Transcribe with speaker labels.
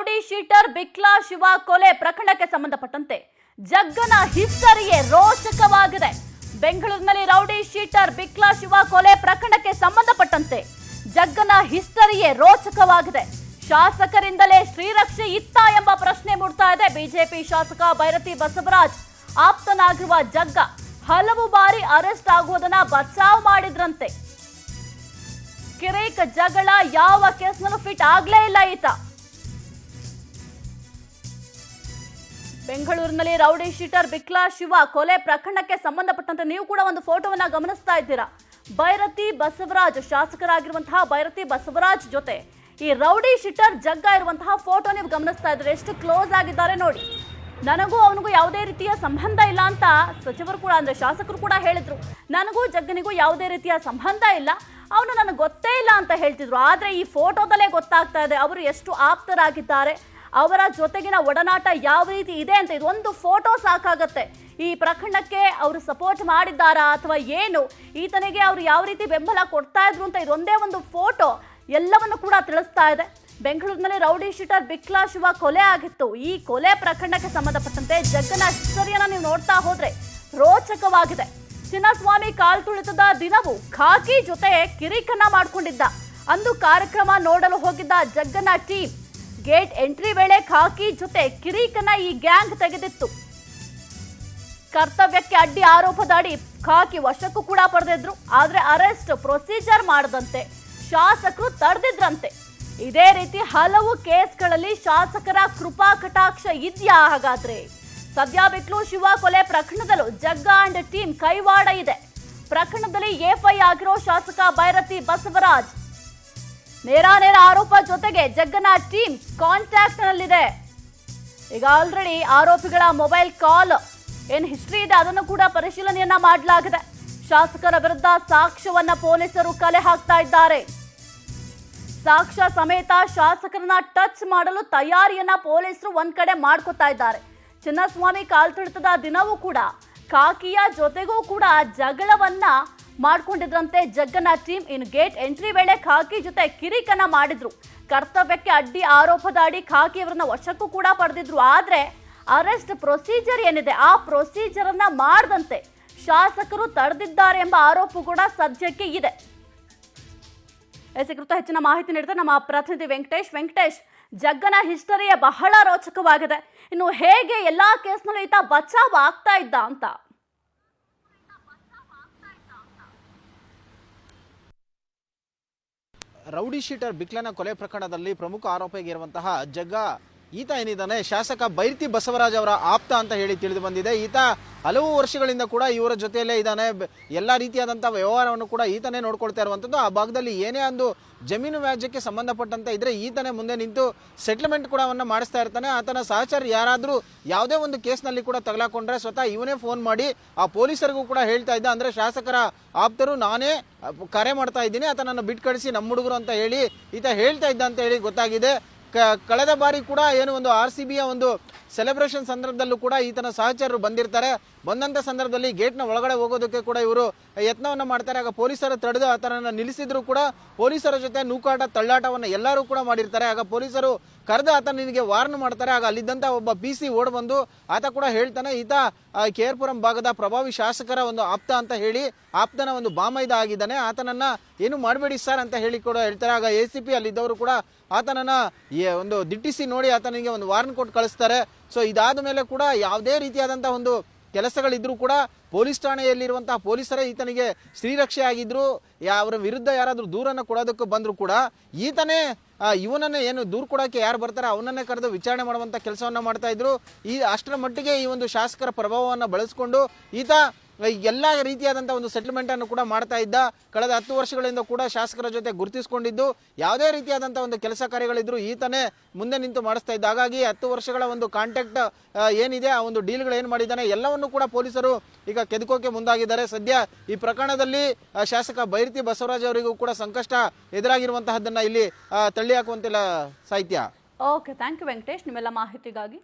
Speaker 1: Rowdy sheeter ಬಿಕ್ಲಾ Shiva ಕೊಲೆ ಪ್ರಕರಣಕ್ಕೆ ಸಂಬಂಧಪಟ್ಟಂತೆ ಜಗ್ಗನ ಹಿಸ್ಟರಿಯೇ ರೋಚಕವಾಗಿದೆ. ಬೆಂಗಳೂರಿನಲ್ಲಿ ರೌಡಿ ಶೀಟರ್ ಬಿಕ್ಲಾ ಶಿವ ಕೊಲೆ ಪ್ರಕರಣಕ್ಕೆ ಸಂಬಂಧಪಟ್ಟಂತೆ ಜಗ್ಗನ ಹಿಸ್ಟರಿಯೇ ರೋಚಕವಾಗಿದೆ. ಶಾಸಕರಿಂದಲೇ ಶ್ರೀರಕ್ಷೆ ಇತ್ತ ಎಂಬ ಪ್ರಶ್ನೆ ಮೂಡ್ತಾ ಇದೆ. ಬಿಜೆಪಿ ಶಾಸಕ ಭೈರತಿ ಬಸವರಾಜ್ ಆಪ್ತನಾಗಿರುವ ಜಗ್ಗ ಹಲವು ಬಾರಿ ಅರೆಸ್ಟ್ ಆಗುವುದನ್ನ ಬಚಾವ್ ಮಾಡಿದ್ರಂತೆ. ಕಿರಿಕ್ ಜಗಳ ಯಾವ ಕೇಸ್ನಲ್ಲೂ ಫಿಟ್ ಆಗ್ಲೇ ಇಲ್ಲ ಈತ. ಬೆಂಗಳೂರಿನಲ್ಲಿ ರೌಡಿ ಶೀಟರ್ ಬಿಕ್ಲಾ ಶಿವ ಕೊಲೆ ಪ್ರಕರಣಕ್ಕೆ ಸಂಬಂಧಪಟ್ಟಂತೆ ನೀವು ಕೂಡ ಒಂದು ಫೋಟೋವನ್ನ ಗಮನಿಸ್ತಾ ಇದ್ದೀರಾ. ಭೈರತಿ ಬಸವರಾಜ್, ಶಾಸಕರಾಗಿರುವಂತಹ ಭೈರತಿ ಬಸವರಾಜ್ ಜೊತೆ ಈ ರೌಡಿ ಶೀಟರ್ ಜಗ್ಗ ಇರುವಂತಹ ಫೋಟೋ ನೀವು ಗಮನಿಸ್ತಾ ಇದ್ರೆ ಎಷ್ಟು ಕ್ಲೋಸ್ ಆಗಿದ್ದಾರೆ ನೋಡಿ. ನನಗೂ ಅವನಿಗೂ ಯಾವುದೇ ರೀತಿಯ ಸಂಬಂಧ ಇಲ್ಲ ಅಂತ ಸಚಿವರು ಕೂಡ ಅಂದ್ರೆ ಶಾಸಕರು ಕೂಡ ಹೇಳಿದ್ರು. ನನಗೂ ಜಗ್ಗನಿಗೂ ಯಾವುದೇ ರೀತಿಯ ಸಂಬಂಧ ಇಲ್ಲ, ಅವನು ನನಗೆ ಗೊತ್ತೇ ಇಲ್ಲ ಅಂತ ಹೇಳ್ತಿದ್ರು. ಆದ್ರೆ ಈ ಫೋಟೋದಲ್ಲೇ ಗೊತ್ತಾಗ್ತಾ ಇದೆ ಅವರು ಎಷ್ಟು ಆಪ್ತರಾಗಿದ್ದಾರೆ, ಅವರ ಜೊತೆಗಿನ ಒಡನಾಟ ಯಾವ ರೀತಿ ಇದೆ ಅಂತ. ಇದೊಂದು ಫೋಟೋ ಸಾಕಾಗತ್ತೆ ಈ ಪ್ರಕರಣಕ್ಕೆ ಅವರು ಸಪೋರ್ಟ್ ಮಾಡಿದ್ದಾರಾ ಅಥವಾ ಏನು, ಈತನಿಗೆ ಅವರು ಯಾವ ರೀತಿ ಬೆಂಬಲ ಕೊಡ್ತಾ ಇದ್ರು ಅಂತ ಇದೊಂದೇ ಒಂದು ಫೋಟೋ ಎಲ್ಲವನ್ನು ಕೂಡ ತಿಳಿಸ್ತಾ ಇದೆ. ಬೆಂಗಳೂರಿನಲ್ಲಿ ರೌಡಿ ಶೀಟರ್ ಬಿಕ್ಲಾ ಶಿವ ಕೊಲೆ ಆಗಿತ್ತು. ಈ ಕೊಲೆ ಪ್ರಕರಣಕ್ಕೆ ಸಂಬಂಧಪಟ್ಟಂತೆ ಜಗ್ಗನ ಹಿಸ್ಟರಿಯನ್ನ ನೀವು ನೋಡ್ತಾ ಹೋದ್ರೆ ರೋಚಕವಾಗಿದೆ. ಚಿನ್ನಸ್ವಾಮಿ ಕಾಲ್ತುಳಿತದ ದಿನವೂ ಖಾಕಿ ಜೊತೆ ಕಿರಿಕನ್ನ ಮಾಡ್ಕೊಂಡಿದ್ದ. ಅಂದು ಕಾರ್ಯಕ್ರಮ ನೋಡಲು ಹೋಗಿದ್ದ ಜಗ್ಗನ ಟೀಮ್ ಗೇಟ್ ಎಂಟ್ರಿ ವೇಳೆ ಖಾಕಿ ಜೊತೆ ಕಿರಿಕನ್ನ ಈ ಗ್ಯಾಂಗ್ ತೆಗೆದಿತ್ತು. ಕರ್ತವ್ಯಕ್ಕೆ ಅಡ್ಡಿ ಆರೋಪದಡಿ ಖಾಕಿ ವಶಕ್ಕೂ ಕೂಡ ಪಡೆದಿದ್ರು. ಆದ್ರೆ ಅರೆಸ್ಟ್ ಪ್ರೊಸೀಜರ್ ಮಾಡದಂತೆ ಶಾಸಕರು ತಡೆದಿದ್ರಂತೆ. ಇದೇ ರೀತಿ ಹಲವು ಕೇಸ್ಗಳಲ್ಲಿ ಶಾಸಕರ ಕೃಪಾ ಕಟಾಕ್ಷ ಇದೆಯಾ? ಹಾಗಾದ್ರೆ ಸದ್ಯ ಬಿಕ್ಲಾ ಶಿವ ಕೊಲೆ ಪ್ರಕರಣದಲ್ಲೂ ಜಗ್ಗ ಅಂಡ್ ಟೀಮ್ ಕೈವಾಡ ಇದೆ. ಪ್ರಕರಣದಲ್ಲಿ ಎಫ್ಐ ಆಗಿರೋ ಶಾಸಕ ಭೈರತಿ ಬಸವರಾಜ್ ನೇರ ಆರೋಪ ಜೊತೆಗೆ ಜಗ್ಗನ ಟೀಮ್ ಕಾಂಟ್ಯಾಕ್ಟ್ ನಲ್ಲಿದೆ. ಈಗ ಆಲ್ರೆಡಿ ಆರೋಪಿಗಳ ಮೊಬೈಲ್ ಕಾಲ್ ಏನ್ ಹಿಸ್ಟ್ರಿ ಇದೆ ಅದನ್ನು ಕೂಡ ಪರಿಶೀಲನೆಯನ್ನ ಮಾಡಲಾಗಿದೆ. ಶಾಸಕರ ವಿರುದ್ಧ ಸಾಕ್ಷ್ಯವನ್ನ ಪೊಲೀಸರು ಕಲೆ ಹಾಕ್ತಾ ಇದ್ದಾರೆ. ಸಾಕ್ಷ್ಯ ಸಮೇತ ಶಾಸಕರನ್ನ ಟಚ್ ಮಾಡಲು ತಯಾರಿಯನ್ನ ಪೊಲೀಸರು ಒಂದ್ ಕಡೆ ಮಾಡ್ಕೋತಾ ಇದ್ದಾರೆ. ಚಿನ್ನಸ್ವಾಮಿ ಕಾಲ್ತುಳಿತದ ದಿನವೂ ಕೂಡ ಖಾಕಿಯ ಜೊತೆಗೂ ಕೂಡ ಜಗಳವನ್ನ ಮಾಡ್ಕೊಂಡಿದ್ರಂತೆ ಜಗ್ಗನ ಟೀಮ್. ಇನ್ ಗೇಟ್ ಎಂಟ್ರಿ ವೇಳೆ ಖಾಕಿ ಜೊತೆ ಕಿರಿಕನ್ನ ಮಾಡಿದ್ರು. ಕರ್ತವ್ಯಕ್ಕೆ ಅಡ್ಡಿ ಆರೋಪದ ಅಡಿ ಖಾಕಿಯವರನ್ನ ವಶಕ್ಕೂ ಕೂಡ ಪಡೆದಿದ್ರು. ಆದ್ರೆ ಅರೆಸ್ಟ್ ಪ್ರೊಸೀಜರ್ ಏನಿದೆ ಆ ಪ್ರೊಸೀಜರ್ ಅನ್ನ ಮಾಡದಂತೆ ಶಾಸಕರು ತಡೆದಿದ್ದಾರೆ ಎಂಬ ಆರೋಪ ಕೂಡ ಸದ್ಯಕ್ಕೆ ಇದೆ. ಕುರಿತು ಹೆಚ್ಚಿನ ಮಾಹಿತಿ ನೀಡಿದ್ರೆ ನಮ್ಮ ಪ್ರತಿನಿಧಿ ವೆಂಕಟೇಶ್, ಜಗ್ಗನ ಹಿಸ್ಟರಿಯೇ ಬಹಳ ರೋಚಕವಾಗಿದೆ. ಇನ್ನು ಹೇಗೆ ಎಲ್ಲಾ ಕೇಸ್ನಲ್ಲೂ ಈತ ಬಚಾವ್ ಆಗ್ತಾ ಇದ್ದ ಅಂತ.
Speaker 2: ರೌಡಿ ಶೀಟರ್ ಬಿಕ್ಲನ ಕೊಲೆ ಪ್ರಕರಣದಲ್ಲಿ ಪ್ರಮುಖ ಆರೋಪಿಯಾಗಿರುವಂತಹ ಜಗ್ಗ ಈತ ಏನಿದ್ದಾನೆ ಶಾಸಕ ಭೈರತಿ ಬಸವರಾಜ್ ಅವರ ಆಪ್ತ ಅಂತ ಹೇಳಿ ತಿಳಿದು ಬಂದಿದೆ. ಈತ ಹಲವು ವರ್ಷಗಳಿಂದ ಕೂಡ ಇವರ ಜೊತೆಯಲ್ಲೇ ಇದ್ದಾನೆ. ಎಲ್ಲ ರೀತಿಯಾದಂತಹ ವ್ಯವಹಾರವನ್ನು ಕೂಡ ಈತನೇ ನೋಡ್ಕೊಳ್ತಾ ಇರುವಂತದ್ದು. ಆ ಭಾಗದಲ್ಲಿ ಏನೇ ಒಂದು ಜಮೀನು ವ್ಯಾಜ್ಯಕ್ಕೆ ಸಂಬಂಧಪಟ್ಟಂತೆ ಇದ್ರೆ ಈತನೇ ಮುಂದೆ ನಿಂತು ಸೆಟಲ್ಮೆಂಟ್ ಕೂಡ ಮಾಡಿಸ್ತಾ ಇರ್ತಾನೆ. ಆತನ ಸಹಚರಿ ಯಾರಾದ್ರೂ ಯಾವುದೇ ಒಂದು ಕೇಸ್ನಲ್ಲಿ ಕೂಡ ತಗಲಾಕೊಂಡ್ರೆ ಸ್ವತಃ ಇವನೇ ಫೋನ್ ಮಾಡಿ ಆ ಪೊಲೀಸರಿಗೂ ಕೂಡ ಹೇಳ್ತಾ ಇದ್ದ. ಅಂದ್ರೆ ಶಾಸಕರ ಆಪ್ತರು ನಾನೇ ಕರೆ ಮಾಡ್ತಾ ಇದ್ದೀನಿ, ಆತನನ್ನು ಬಿಟ್ಟು ಕಳಿಸಿ ನಮ್ಮ ಹುಡುಗರು ಅಂತ ಹೇಳಿ ಈತ ಹೇಳ್ತಾ ಇದ್ದ ಅಂತ ಹೇಳಿ ಗೊತ್ತಾಗಿದೆ. ಕಳೆದ ಬಾರಿ ಕೂಡ ಏನು ಒಂದು RCBಯ ಒಂದು ಸೆಲೆಬ್ರೇಷನ್ ಸಂದರ್ಭದಲ್ಲೂ ಕೂಡ ಈತನ ಸಹಚರರು ಬಂದಿರ್ತಾರೆ. ಬಂದಂತ ಸಂದರ್ಭದಲ್ಲಿ ಗೇಟ್ನ ಒಳಗಡೆ ಹೋಗೋದಕ್ಕೆ ಕೂಡ ಇವರು ಯತ್ನವನ್ನ ಮಾಡ್ತಾರೆ. ಆಗ ಪೊಲೀಸರು ತಡೆದು ಆತನನ್ನ ನಿಲ್ಲಿಸಿದ್ರು ಕೂಡ ಪೊಲೀಸರ ಜೊತೆ ನೂಕಾಟ ತಳ್ಳಾಟವನ್ನ ಎಲ್ಲರೂ ಕೂಡ ಮಾಡಿರ್ತಾರೆ. ಆಗ ಪೊಲೀಸರು ಕರೆದು ಆತನಿಗೆ ವಾರ್ನ್ ಮಾಡ್ತಾರೆ. ಆಗ ಅಲ್ಲಿದ್ದಂತ ಒಬ್ಬ PC ಓಡ್ ಬಂದು ಆತ ಕೂಡ ಹೇಳ್ತಾನೆ ಈತ KR-ಪುರಂ ಭಾಗದ ಪ್ರಭಾವಿ ಶಾಸಕರ ಒಂದು ಆಪ್ತ ಅಂತ ಹೇಳಿ ಆಪ್ತನ ಒಂದು ಬಾಮೈದ ಆಗಿದ್ದಾನೆ, ಆತನನ್ನ ಏನು ಮಾಡಬೇಡಿ ಸರ್ ಅಂತ ಹೇಳಿ ಕೂಡ ಹೇಳ್ತಾರೆ. ಆಗ ACP ಅಲ್ಲಿದ್ದವರು ಕೂಡ ಆತನನ್ನ ಒಂದು ದಿಟ್ಟಿಸಿ ನೋಡಿ ಆತನಿಗೆ ಒಂದು ವಾರ್ನ್ ಕೊಟ್ಟು ಕಳಿಸ್ತಾರೆ. ಸೊ ಇದಾದ ಮೇಲೆ ಕೂಡ ಯಾವುದೇ ರೀತಿಯಾದಂತಹ ಒಂದು ಕೆಲಸಗಳಿದ್ರು ಕೂಡ ಪೊಲೀಸ್ ಠಾಣೆಯಲ್ಲಿರುವಂತಹ ಪೊಲೀಸರೇ ಈತನಿಗೆ ಶ್ರೀರಕ್ಷೆ ಆಗಿದ್ರು. ಅವರ ವಿರುದ್ಧ ಯಾರಾದ್ರೂ ದೂರನ್ನ ಕೊಡೋದಕ್ಕೆ ಬಂದ್ರು ಕೂಡ ಈತನೇ ಇವನನ್ನೇ ಏನು ದೂರು ಕೊಡೋಕೆ ಯಾರು ಬರ್ತಾರೆ ಅವನನ್ನೇ ಕರೆದು ವಿಚಾರಣೆ ಮಾಡುವಂತ ಕೆಲಸವನ್ನ ಮಾಡ್ತಾ ಇದ್ರು. ಈ ಅಷ್ಟರ ಮಟ್ಟಿಗೆ ಈ ಒಂದು ಶಾಸಕರ ಪ್ರಭಾವವನ್ನು ಬಳಸಿಕೊಂಡು ಈತ ಎಲ್ಲ ರೀತಿಯಾದಂತಹ ಒಂದು ಸೆಟಲ್ಮೆಂಟ್ ಅನ್ನು ಕೂಡ ಮಾಡ್ತಾ ಇದ್ದ. ಕಳೆದ 10 ವರ್ಷಗಳಿಂದ ಕೂಡ ಶಾಸಕರ ಜೊತೆ ಗುರುತಿಸಿಕೊಂಡಿದ್ದು ಯಾವುದೇ ರೀತಿಯಾದಂತಹ ಒಂದು ಕೆಲಸ ಕಾರ್ಯಗಳಿದ್ರು ಈತನೇ ಮುಂದೆ ನಿಂತು ಮಾಡಿಸ್ತಾ ಇದ್ದ. ಹಾಗಾಗಿ 10 ವರ್ಷಗಳ ಒಂದು ಕಾಂಟ್ಯಾಕ್ಟ್ ಏನಿದೆ ಆ ಒಂದು ಡೀಲ್ಗಳು ಏನ್ ಮಾಡಿದ್ದಾನೆ ಎಲ್ಲವನ್ನು ಕೂಡ ಪೊಲೀಸರು ಈಗ ಕೆದಕೋಕೆ ಮುಂದಾಗಿದ್ದಾರೆ. ಸದ್ಯ ಈ ಪ್ರಕರಣದಲ್ಲಿ ಶಾಸಕ ಭೈರತಿ ಬಸವರಾಜ್ ಅವರಿಗೂ ಕೂಡ ಸಂಕಷ್ಟ ಎದುರಾಗಿರುವಂತಹದ್ದನ್ನ ಇಲ್ಲಿ ತಳ್ಳಿ ಹಾಕುವಂತಿಲ್ಲ ಸಾಹಿತ್ಯ.
Speaker 1: ಓಕೆ, ಥ್ಯಾಂಕ್ ಯು ವೆಂಕಟೇಶ್ ನಿಮ್ಮೆಲ್ಲ ಮಾಹಿತಿಗಾಗಿ.